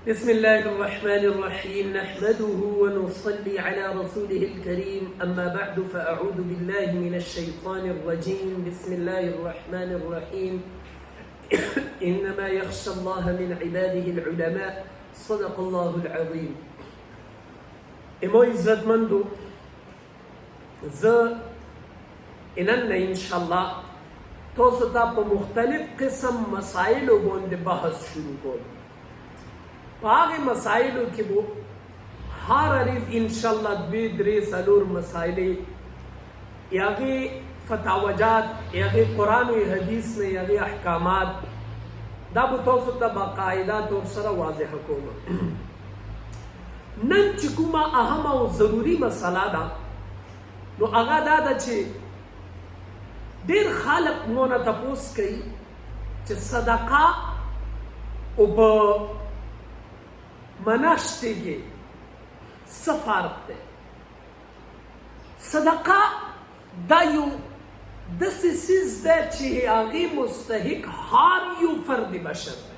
بسم الله الرحمن الرحيم نحمده ونصلي على رسوله الكريم أما بعد فأعوذ بالله من الشيطان الرجيم بسم الله الرحمن الرحيم إنما يخشى الله من عباده العلماء صدق الله العظيم. امو عزت مندو انن انشاءالله توسو تا په مختلف قسم مسائلو باندې بحث شروع کوم. پاغه مسائلو کې وو هر ریز انشاءالله دوی درې څلور مسائل یاغي فتاوجات یاغي قرآن و حدیث میں یاغي احکامات دا به تاسو ته باقاعده طور سره واضح کوم. نن چې کومه اهم او ضروری مسله ده نو هغه دا ده چې ډېر خلک مونه تپوس کوي چې صدقه او په مناشته کې څه فرق دی. صدقه دا یو داسې څیز دی چې هغې مستحق هر یو فرد بشر دی،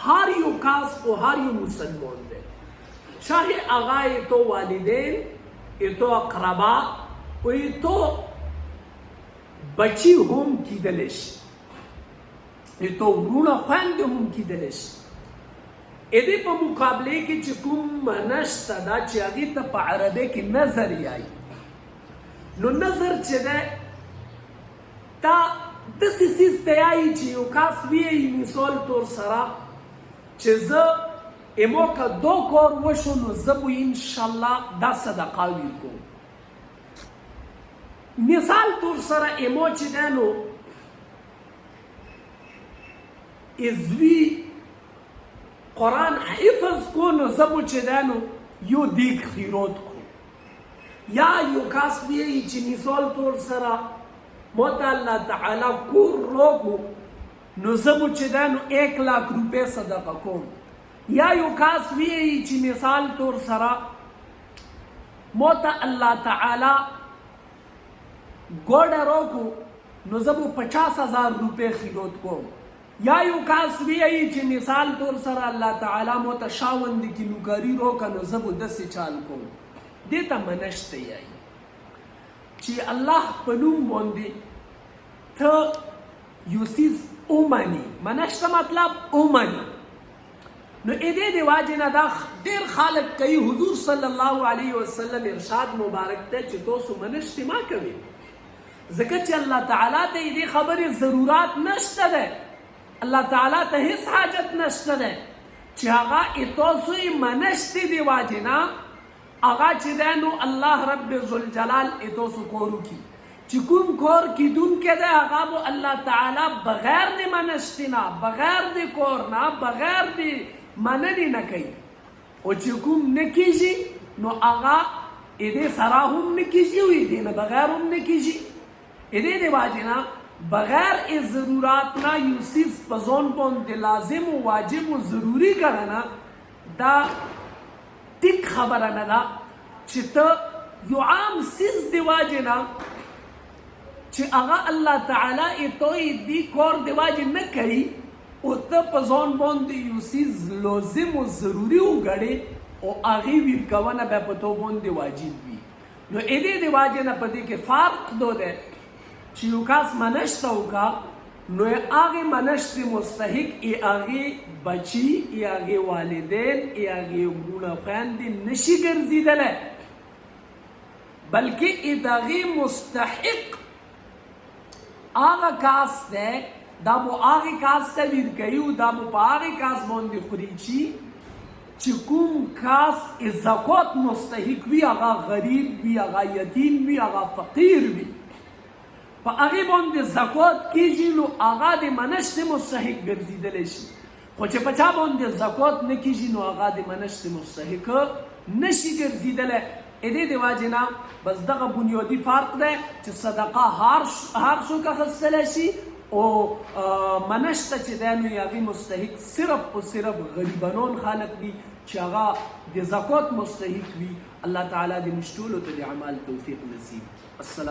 هر یو کس و هر یو مسلمان دی، چاہے هغه یې تو والدین یې تو اقربا و یې تو بچی هم کیدلی شي، یې تو ورونه خویندې هم کیدلی شي. ادې په مقابله کې چې کوم منشته دا چې هغې ته په عربۍ کې نظر یایي، نو نظر چې دی تا داسې څیز ته یایي چې یو کس ویایي مثال طور سره چې زه امو که دو کار وشو نو زه به انشاءالله دا صدقه ورکوم. مثال طور سره امو چې دی نو ازوی قرآن حفظ کو نو زه به چې دی نو یو دیګ خیرات کو، یا یو کس ویایي چې مثال طور سره ما ته الله تعالی کور راکړو نو زه به چې دی نو 1,00,000 روپۍ صدقه کوم، یا یو کس ویایي چې مثال طور سره ما ته الله تعالی ګوډه راکړو نو زه به 50,000 روپۍ خیرات کوم، یا یو کس ویایي چې مثال طور سره الله تعالی ما ته 52 کیلوګري راکړه نو زه به داسې چال کوم. دې ته منشته یایي چې الله په نوم باندې ته یو څیز ومني. منشته مطلب ومني. نو ادې د واجې نه دا ډېر خلک کوي. حضور صلی الله علیه وسلم ارشاد مبارک دی چې تاسو منشتې ما کوئ، ځکه چې الله تعالی ته دې خبرې ضرورت نشته دی، الله تعالی ته هیڅ حاجت نشته دی چې هغه تاسو یې منشتې د واجې نه هغه چې دی نو الله رب ذوالجلال تاسو کور وکړي. چې کوم کور کیدونکی دی هغه به الله تعالی بغیر د منشتې نه، بغیر د کور نه، بغیر د مننې نه کوي. او چې کوم نه کیږي نو هغه دې سره هم نه کیږي او دې نه بغیر هم نه کیږي. دې د واجې نه بغیر ضرورت نه یو څیز په ځان باندې لازم و واجب و ضروري ګڼنه دا ټیک خبره نه ده چې ته یو عام څیز د واجې نه چې هغه الله تعالی ته دې کار د واجې نه کوي او ته په ځان باندې یو څیز لازم و ضروري وګڼې او هغې ورکونه بیا په تو باندې واجب وي. نو دې د واجې نه په دې کې فرق دا دی چې یو کس منشته وکړه نو هغې منشتې مستحق هغې بچي هغې والدین هغې ورونه خویندې نشي ګرځېدلی، بلکې د هغې مستحق هغه کس دی، دا به هغې کس ته ورکوي او دا به په هغې کس باندې خوري چې کوم کس زکات مستحق وي، هغه غریب وي، هغه یتیم وي، هغه فقیر وي، په هغې باندې زکات کیږي نو هغه د منشتې مستحق ګرځېدلی شي. خو چې په چا باندې زکات نه کیږي نو هغه د منشتې مستحق نشي ګرځېدلی. دې د واجې نه بس دغه بنیادي فرق دی چې صدقه هر څوک اخیستلی شي او منشته چې دی نو هغې مستحق صرف او صرف غریبانان خلک دي چې هغه د زکات مستحق وي. الله تعالی دې موږ ټولو ته د عمل توفیق نصیب. السلام